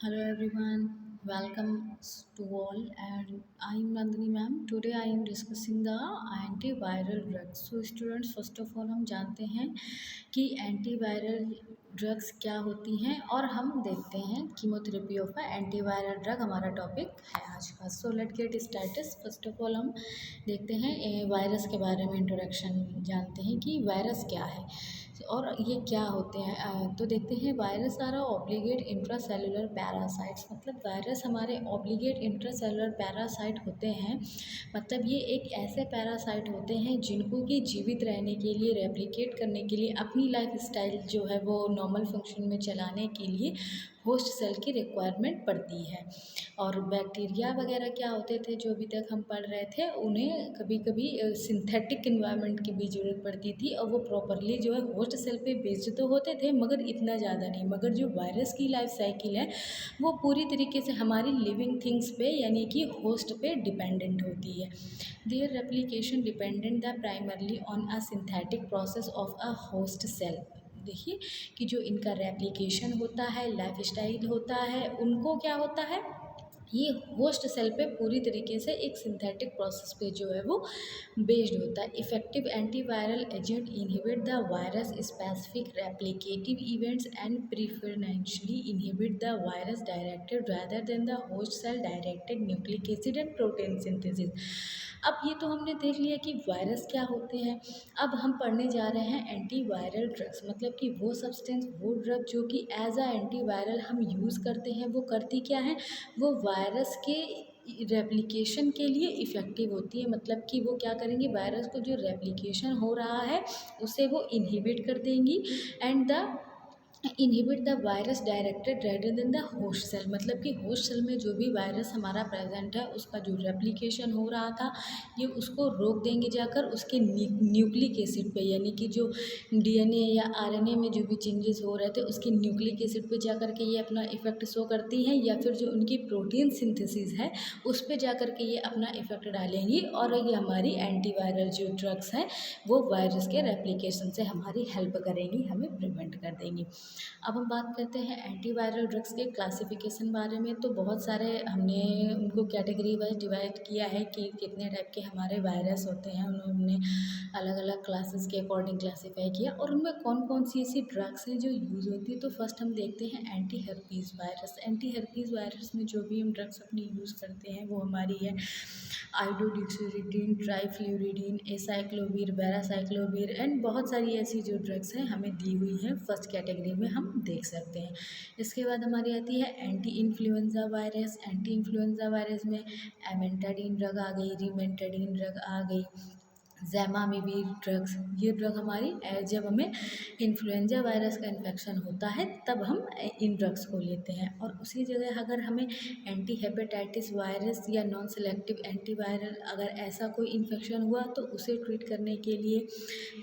Hello everyone, welcome to all and I am Nandini ma'am. Today I am discussing the antiviral drugs. So students first of all हम जानते हैं कि antiviral drugs क्या होती हैं और हम देखते हैं कीमोथेरेपी ऑफ एंटीवायरल ड्रग हमारा टॉपिक है आज का। So let get started. First of all हम देखते हैं वायरस के बारे में इंट्रोडक्शन जानते हैं कि वायरस क्या है और ये क्या होते हैं। तो देखते हैं virus are obligate intracellular parasites. मतलब वायरस हमारे ऑब्लिगेट इंट्रासेलुलर पैरासाइट होते हैं। मतलब ये एक ऐसे पैरासाइट होते हैं जिनको कि जीवित रहने के लिए, रेप्लिकेट करने के लिए, अपनी लाइफ स्टाइल जो है वो नॉर्मल फंक्शन में चलाने के लिए होस्ट सेल की रिक्वायरमेंट पड़ती है। और बैक्टीरिया वगैरह क्या होते थे जो अभी तक हम पढ़ रहे थे, उन्हें कभी कभी सिंथेटिक इन्वायरमेंट की भी ज़रूरत पड़ती थी और वो प्रॉपरली जो है होस्ट सेल पे बेस्ड तो होते थे मगर इतना ज़्यादा नहीं। मगर जो वायरस की लाइफ साइकिल है वो पूरी तरीके से हमारी लिविंग थिंग्स पे यानी कि होस्ट पे डिपेंडेंट होती है। Their replication dependent the primarily on a synthetic process of a host cell. देखिए कि जो इनका रेप्लिकेशन होता है, लाइफ स्टाइल होता है, उनको क्या होता है, ये होस्ट सेल पे पूरी तरीके से एक सिंथेटिक प्रोसेस पे जो है वो बेस्ड होता है। Effective antiviral agent inhibit the virus specific replicative events and preferentially inhibit the virus directed rather than the host cell directed nucleic acid and protein synthesis। अब ये तो हमने देख लिया कि वायरस क्या होते हैं। अब हम पढ़ने जा रहे हैं एंटीवायरल ड्रग्स। मतलब कि वो सब्सटेंस, वो ड्रग जो कि एज अ एंटीवायरल हम यूज़ करते हैं, वो करती क्या है, वो वायरस के रेप्लिकेशन के लिए इफ़ेक्टिव होती है। मतलब कि वो क्या करेंगी, वायरस को जो रेप्लिकेशन हो रहा है उसे वो इनहिबिट कर देंगी and the inhibit the virus directed rather than the host cell. मतलब कि होस्ट सेल में जो भी वायरस हमारा प्रेजेंट है उसका जो रेप्लिकेशन हो रहा था ये उसको रोक देंगे जाकर उसके न्यूक्लिक एसिड पे, यानी कि जो डीएनए या आरएनए में जो भी चेंजेस हो रहे थे उसके न्यूक्लिक एसिड पे जाकर के ये अपना इफेक्ट शो करती हैं, या फिर जो उनकी प्रोटीन सिंथेसिस है उस पे जाकर के ये अपना इफेक्ट डालेंगी और ये हमारी एंटीवायरल जो ड्रग्स हैं वो वायरस के रेप्लिकेशन से हमारी हेल्प करेंगी, हमें प्रिवेंट कर देंगी। अब हम बात करते हैं एंटीवायरल ड्रग्स के क्लासिफिकेशन बारे में। तो बहुत सारे हमने उनको कैटेगरी वाइज डिवाइड किया है कि कितने टाइप के हमारे वायरस होते हैं, उन्होंने अलग अलग क्लासेस के अकॉर्डिंग क्लासीफाई किया और उनमें कौन कौन सी ऐसी ड्रग्स हैं जो यूज़ होती है। तो फर्स्ट हम देखते हैं anti herpes virus. Anti herpes virus में जो भी हम ड्रग्स अपनी यूज़ करते हैं वो हमारी है आइडोडिक्सोरिडीन, ट्राइफ्लूरिडीन, एसाइक्लोवीर, बेरासाइक्लोवीर एंड बहुत सारी ऐसी जो ड्रग्स हैं हमें दी हुई हैं फर्स्ट कैटेगरी में हम देख सकते हैं। इसके बाद हमारी आती है anti influenza virus. Anti influenza virus में एमेंटाडिन ड्रग आ गई, रिमेंटाडिन ड्रग आ गई, ज़ैमामिविर ड्रग्स। ये ड्रग हमारी जब हमें इन्फ्लुएंजा वायरस का इन्फेक्शन होता है तब हम इन ड्रग्स को लेते हैं। और उसी जगह अगर हमें एंटी हेपेटाइटिस वायरस या नॉन सेलेक्टिव एंटीवायरल अगर ऐसा कोई इन्फेक्शन हुआ तो उसे ट्रीट करने के लिए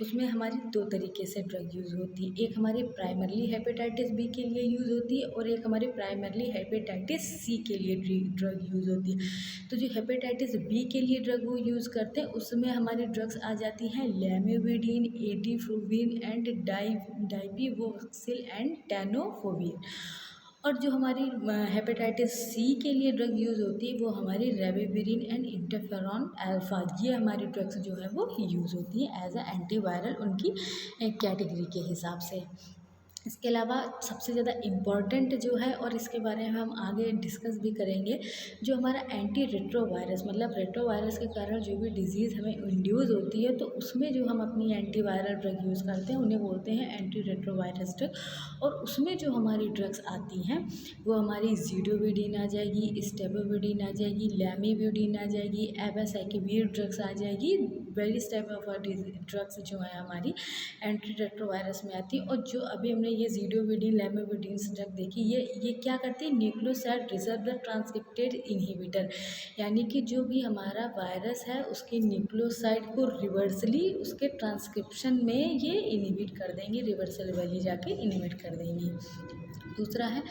उसमें हमारी दो तरीके से ड्रग यूज़ होती है। एक हमारी प्राइमरली हेपेटाइटिस बी के लिए यूज़ होती है और एक हमारी प्राइमरली हेपेटाइटिस सी के लिए ड्रग यूज़ होती है। तो जो हेपेटाइटिस बी के लिए ड्रग वो यूज़ करते हैं उसमें हमारी ड्रग्स आ जाती हैं लैमिविडिन, एटिफ्लुविन एंड डाइपिवोक्सिल एंड टेनोफोविर। और जो हमारी हेपेटाइटिस सी के लिए ड्रग यूज़ होती है वो हमारी रेविविरिन एंड इंटरफेरॉन अल्फा। ये हमारी ड्रग्स जो है वो यूज़ होती हैं एज अ एंटीवायरल उनकी कैटेगरी के हिसाब से। इसके अलावा सबसे ज़्यादा इम्पॉर्टेंट जो है और इसके बारे में हम आगे डिस्कस भी करेंगे, जो हमारा एंटी रेट्रोवायरस। मतलब रेट्रोवायरस के कारण जो भी डिजीज़ हमें इंड्यूस होती है तो उसमें जो हम अपनी एंटीवायरल ड्रग यूज़ करते हैं उन्हें बोलते हैं एंटी रेट्रोवायरस ड्रग। और उसमें जो हमारी ड्रग्स आती हैं वो हमारी ज़िडोविडिन आ जाएगी, स्टेबोविडिन आ जाएगी, लैमिविडिन आ जाएगी, एबासाइक्लोविर ड्रग्स आ जाएगी। वेरियस टाइप ऑफ ड्रग्स जो है हमारी एंटी रेट्रोवायरस में आती है। और जो अभी हमने ये ज़िडोविडिन, लैमिविडिन ड्रग देखी, ये क्या करती है, न्यूक्लियोसाइड रिसेप्टर ट्रांसक्रिप्टेड इनहिबिटर। यानी कि जो भी हमारा वायरस है उसके न्यूक्लियोसाइड को रिवर्सली उसके ट्रांसक्रिप्शन में ये इनहिबिट कर देंगे, रिवर्सल वाली जाके इनहिबिट कर देंगी। दूसरा है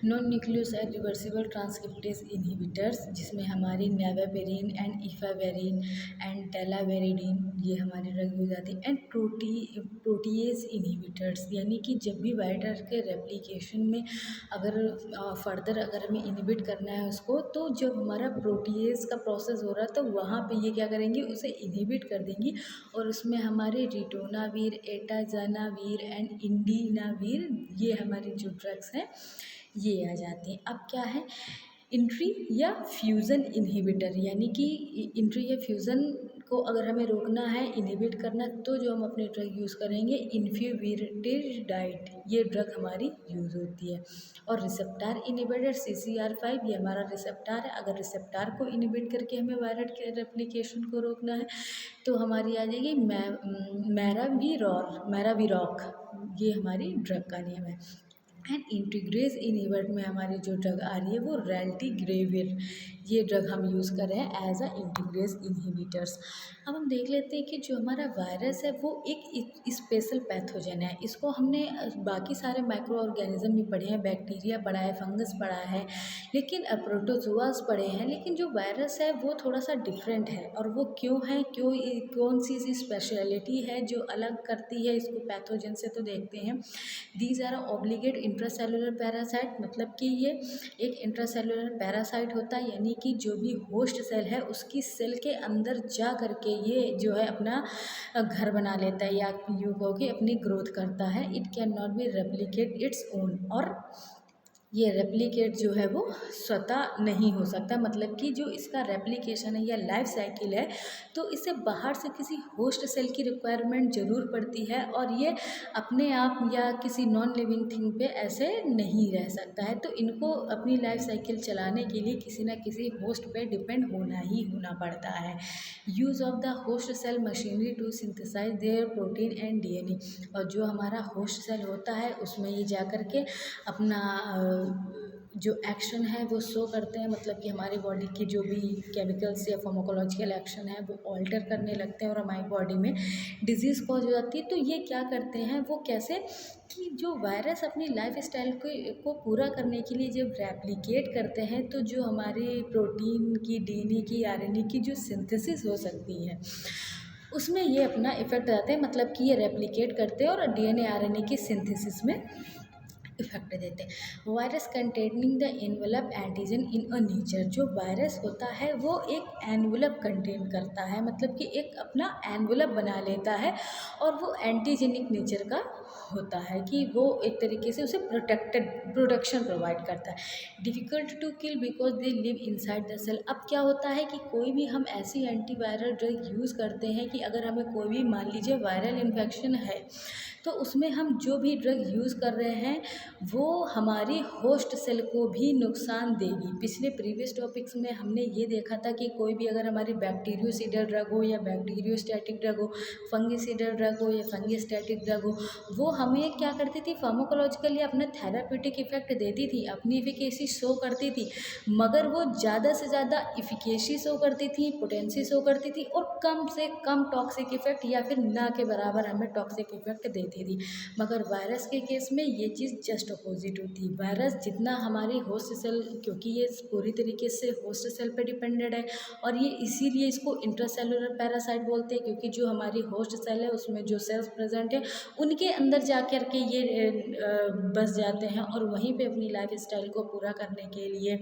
non nucleoside reversible transcriptase inhibitors, जिसमें हमारी नेवापेरिन एंड इफावेरिन एंड टेलावेरिडीन ये हमारी ड्रग हो जाती है। एंड प्रोटीएज इनहिबिटर्स, यानी कि जब भी वाइटर के रेप्लिकेशन में अगर फर्दर अगर हमें इनहिबिट करना है उसको, तो जब हमारा प्रोटीएज का प्रोसेस हो रहा है तो वहाँ पे ये क्या करेंगी, उसे इनहिबिट कर देंगी और उसमें हमारे रिटोनावीर, एटाजानावीर एंड इंडिनावीर ये हमारी जो ड्रग्स हैं ये आ जाती हैं। अब क्या है इंट्री या फ्यूज़न इनहिबिटर, यानी कि इंट्री या फ्यूज़न को अगर हमें रोकना है, इनहिबिट करना, तो जो हम अपने ड्रग यूज़ करेंगे इन्फ्यूविरटिडाइड ये ड्रग हमारी यूज़ होती है। और रिसेप्टार इनहिबिटर CCR5 ये हमारा रिसेप्टार है। अगर रिसेप्टार को इनहिबिट करके हमें वायरस के रेप्लिकेशन को रोकना है तो हमारी आ जाएगी मैराविरॉक ये हमारी ड्रग का नेम है। एंड इंटीग्रेज इनहिबिटर में हमारी जो ड्रग आ रही है वो रेल्टिग्रेविर ये ड्रग हम यूज़ कर रहे हैं एज अ इंटीग्रेज इनहिबिटर्स। अब हम देख लेते हैं कि जो हमारा वायरस है वो एक स्पेशल पैथोजन है। इसको हमने बाकी सारे माइक्रो ऑर्गेनिज्म भी पढ़े हैं, बैक्टीरिया पढ़ा है, फंगस पढ़ा है, लेकिन प्रोटोजोआस पढ़े हैं, लेकिन जो वायरस है वो थोड़ा सा डिफरेंट है। और वो क्यों है, कौन सी इसकी स्पेशलिटी है जो अलग करती है इसको पैथोजन से, तो देखते हैं। These are obligate intracellular parasite, मतलब कि ये एक इंट्रासेलुलर पैरासाइट होता है, यानी कि जो भी होस्ट सेल है उसकी सेल के अंदर जा करके ये जो है अपना घर बना लेता है या यूँ कहो कि अपनी ग्रोथ करता है। It can not be replicate its own, और ये रेप्लिकेट जो है वो स्वतः नहीं हो सकता, मतलब कि जो इसका रेप्लिकेशन है या लाइफ साइकिल है तो इसे बाहर से किसी होस्ट सेल की रिक्वायरमेंट ज़रूर पड़ती है, और ये अपने आप या किसी नॉन लिविंग थिंग पे ऐसे नहीं रह सकता है। तो इनको अपनी लाइफ साइकिल चलाने के लिए किसी न किसी होस्ट पे डिपेंड होना ही होना पड़ता है। Use of the host cell machinery to synthesise their protein and DNA, और जो हमारा होस्ट सेल होता है उसमें ये जा कर के अपना जो एक्शन है वो शो करते हैं, मतलब कि हमारी बॉडी की जो भी केमिकल्स या फार्माकोलॉजिकल एक्शन है वो ऑल्टर करने लगते हैं और हमारी बॉडी में डिजीज़ कॉज हो जाती है। तो ये क्या करते हैं, वो कैसे कि जो वायरस अपनी लाइफ स्टाइल को पूरा करने के लिए जब रेप्लिकेट करते हैं तो जो हमारे प्रोटीन की, DNA की, RNA की जो सिंथेसिस हो सकती है उसमें ये अपना इफ़ेक्ट आते हैं, मतलब कि ये रेप्लिकेट करते हैं और DNA RNA की सिंथेसिस में इफेक्ट देते हैं। Virus containing the envelope antigen in a nature, जो वायरस होता है वो एक एनवेलप कंटेन करता है, मतलब कि एक अपना एनवेलप बना लेता है और वो एंटीजेनिक नेचर का होता है कि वो एक तरीके से उसे प्रोटेक्शन प्रोवाइड करता है। Difficult to kill because they live inside the cell. अब क्या होता है कि कोई भी हम ऐसी एंटीवायरल ड्रग यूज़ करते हैं कि अगर हमें कोई भी मान लीजिए वायरल इन्फेक्शन है तो उसमें हम जो भी ड्रग यूज़ कर रहे हैं वो हमारी होस्ट सेल को भी नुकसान देगी। पिछले प्रीवियस टॉपिक्स में हमने ये देखा था कि कोई भी अगर हमारी बैक्टीरियोसिडल ड्रग हो या बैक्टीरियोस्टैटिक ड्रग हो, फंगिसिडल ड्रग हो या फंगिस्टैटिक ड्रग हो, वो हमें क्या करती थी, फार्माकोलॉजिकली अपना थेराप्यूटिक इफेक्ट देती थी, अपनी एफिकेसी शो करती थी, मगर वो ज़्यादा से ज़्यादा इफिकेसी शो करती थी, पोटेंसी शो करती थी और कम से कम टॉक्सिक इफेक्ट या फिर ना के बराबर हमें टॉक्सिक इफेक्ट देती थी। मगर वायरस के केस में ये चीज़ जस्ट अपोजिट होती है। वायरस जितना हमारी होस्ट सेल, क्योंकि ये पूरी तरीके से होस्ट सेल पे डिपेंडेड है और ये इसीलिए इसको इंट्रासेलुलर पैरासाइट बोलते हैं, क्योंकि जो हमारी होस्ट सेल है उसमें जो सेल्स प्रेजेंट है उनके अंदर जा कर के ये बस जाते हैं और वहीं पे अपनी लाइफ स्टाइल को पूरा करने के लिए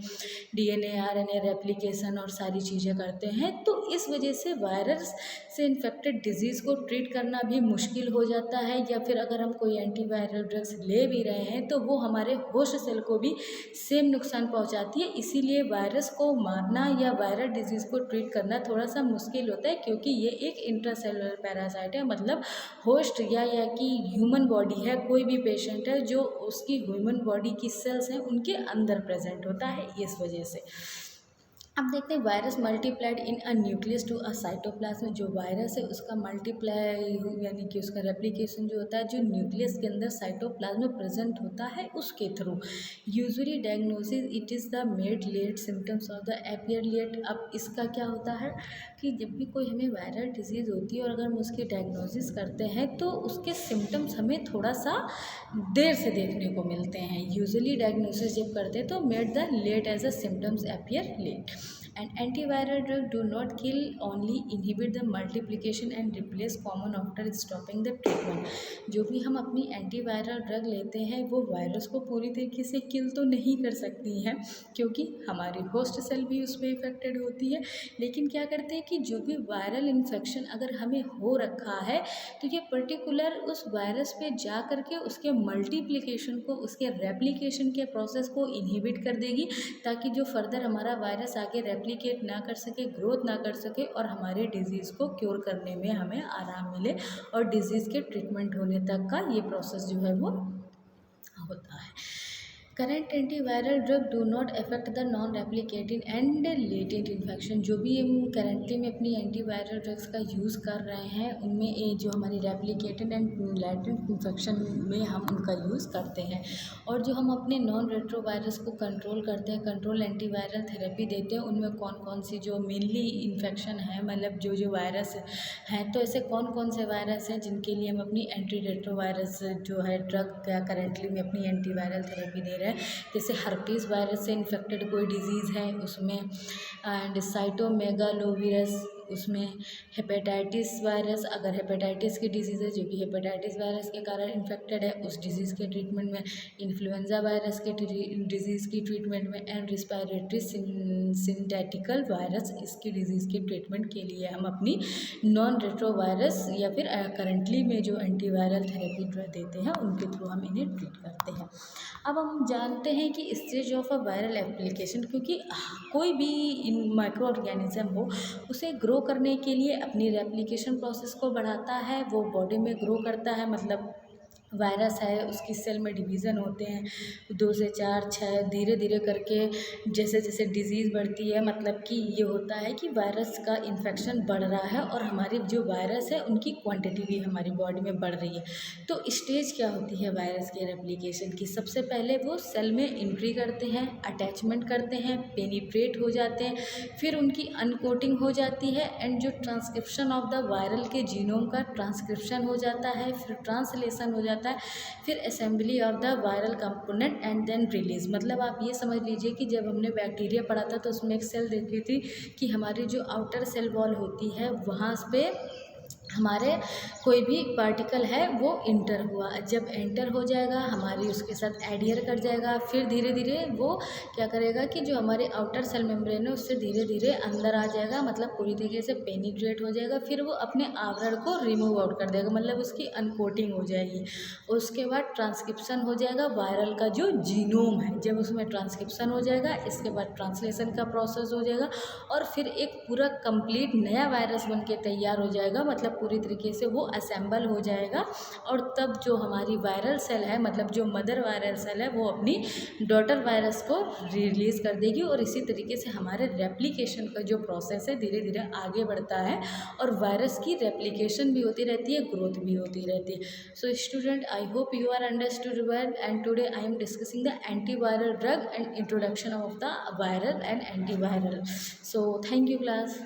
DNA RNA रेप्लिकेशन और सारी चीज़ें करते हैं। तो इस वजह से वायरस से इन्फेक्टेड डिजीज़ को ट्रीट करना भी मुश्किल हो जाता है, या फिर अगर हम कोई एंटीवायरल ड्रग्स ले भी रहे हैं तो वो हमारे होस्ट सेल को भी सेम नुकसान पहुंचाती है। इसीलिए वायरस को मारना या वायरल डिजीज़ को ट्रीट करना थोड़ा सा मुश्किल होता है, क्योंकि ये एक इंट्रासेलुलर पैरासाइट है, मतलब होस्ट या कि ह्यूमन बॉडी है, कोई भी पेशेंट है जो उसकी ह्यूमन बॉडी की सेल्स हैं उनके अंदर प्रेजेंट होता है, इस वजह से। अब देखते हैं virus multiplied in a nucleus to a cytoplasm. जो वायरस है उसका मल्टीप्लाई यानी कि उसका रेप्लिकेशन जो होता है जो न्यूक्लियस के अंदर साइटोप्लाज्म में प्रेजेंट होता है उसके थ्रू। Usually diagnosis it is the made late symptoms of the appear late. अब इसका क्या होता है कि जब भी कोई हमें वायरल डिजीज़ होती है और अगर हम उसकी डायग्नोसिस करते हैं तो उसके सिम्टम्स हमें थोड़ा सा देर से देखने को मिलते हैं। यूजुअली डायग्नोसिस जब करते हैं तो made the late as a symptoms appear late. And antiviral drug do not kill, only inhibit the multiplication and replace common after stopping the treatment। जो भी हम अपनी एंटीवायरल ड्रग लेते हैं वो वायरस को पूरी तरीके से किल तो नहीं कर सकती हैं क्योंकि हमारी होस्ट सेल भी उसमें इफेक्टेड होती है, लेकिन क्या करते हैं कि जो भी वायरल इन्फेक्शन अगर हमें हो रखा है तो ये पर्टिकुलर उस वायरस पे जा कर के उसके मल्टीप्लिकेशन को, उसके रेप्लिकेशन के प्रोसेस को इनहिबिट कर देगी ताकि जो फर्दर हमारा वायरस आगे रेप्लिकेट ना कर सके, ग्रोथ ना कर सके और हमारे डिजीज़ को क्योर करने में हमें आराम मिले और डिजीज़ के ट्रीटमेंट होने तक का ये प्रोसेस जो है वो होता है। Current antiviral drug do not affect the non replicating and latent infection. जो भी हम करेंटली में अपनी एंटीवायरल ड्रग्स का यूज़ कर रहे हैं उनमें ये जो हमारी रेप्लिकेटेड एंड लेटेंट इन्फेक्शन में हम उनका यूज़ करते हैं। और जो हम अपने नॉन रेट्रोवायरस को कंट्रोल करते हैं, कंट्रोल एंटीवायरल थेरेपी देते हैं, उनमें कौन कौन सी जो मेनली इन्फेक्शन है मतलब जो जो वायरस हैं, तो ऐसे कौन कौन से वायरस हैं जिनके लिए हम अपनी एंटी रेट्रोवायरस जो है ड्रग क्या करेंटली में अपनी एंटीवायरल थेरेपी दे रहे हैं। जैसे हर्पीज़ वायरस से इन्फेक्टेड कोई डिजीज़ है उसमें, एंड साइटोमेगालोविरस उसमें, हेपेटाइटिस वायरस अगर हेपेटाइटिस की डिजीज़ है जो कि हेपेटाइटिस वायरस के कारण इन्फेक्टेड है उस डिजीज़ के ट्रीटमेंट में, इन्फ्लुएंजा वायरस के डिजीज़ की ट्रीटमेंट में, एंड रिस्पायरेटरी सिंथेटिकल वायरस इसकी डिजीज़ के ट्रीटमेंट के लिए हम अपनी नॉन रेट्रोवायरस या फिर करंटली में जो एंटीवायरल थेरेपी देते हैं उनके थ्रू हम इन्हें ट्रीट करते हैं। अब हम जानते हैं कि stage of a viral application, क्योंकि कोई भी इन माइक्रो ऑर्गेनिज्म हो उसे ग्रो करने के लिए अपनी रेप्लिकेशन प्रोसेस को बढ़ाता है, वो बॉडी में ग्रो करता है। मतलब वायरस है उसकी सेल में डिवीज़न होते हैं 2 से 4 6 धीरे धीरे करके जैसे जैसे डिजीज़ बढ़ती है, मतलब कि ये होता है कि वायरस का इन्फेक्शन बढ़ रहा है और हमारी जो वायरस है उनकी क्वांटिटी भी हमारी बॉडी में बढ़ रही है। तो स्टेज क्या होती है वायरस के रेप्लिकेशन की? सबसे पहले वो सेल में एंट्री करते हैं, अटैचमेंट करते हैं, पेनिट्रेट हो जाते हैं, फिर उनकी अनकोटिंग हो जाती है एंड जो ट्रांसक्रिप्शन ऑफ द वायरल के जीनोम का ट्रांसक्रिप्शन हो जाता है, फिर ट्रांसलेशन हो जाता है, फिर assembly of the viral component and then release. मतलब आप ये समझ लीजिए कि जब हमने बैक्टीरिया पढ़ा था तो उसमें एक सेल देखी थी कि हमारी जो आउटर सेल वॉल होती है वहाँ पे हमारे कोई भी पार्टिकल है वो इंटर हुआ, जब एंटर हो जाएगा हमारी उसके साथ एडियर कर जाएगा, फिर धीरे धीरे वो क्या करेगा कि जो हमारे आउटर सेल मेम्ब्रेन है उससे धीरे धीरे अंदर आ जाएगा, मतलब पूरी तरीके से पेनिट्रेट हो जाएगा, फिर वो अपने आवरण को रिमूव आउट कर देगा, मतलब उसकी अनकोटिंग हो जाएगी। उसके बाद ट्रांसक्रिप्शन हो जाएगा वायरल का जो जीनोम है, जब उसमें ट्रांसक्रिप्शन हो जाएगा इसके बाद ट्रांसलेशन का प्रोसेस हो जाएगा और फिर एक पूरा कंप्लीट नया वायरस बन के तैयार हो जाएगा, मतलब पूरी तरीके से वो असेंबल हो जाएगा। और तब जो हमारी वायरल सेल है, मतलब जो मदर वायरल सेल है, वो अपनी डॉटर वायरस को रिलीज़ कर देगी और इसी तरीके से हमारे रेप्लिकेशन का जो प्रोसेस है धीरे धीरे आगे बढ़ता है और वायरस की रेप्लिकेशन भी होती रहती है, ग्रोथ भी होती रहती है। So student, I hope you are understood well, and today I am discussing the antiviral drug and introduction of the viral and antiviral. So thank you class.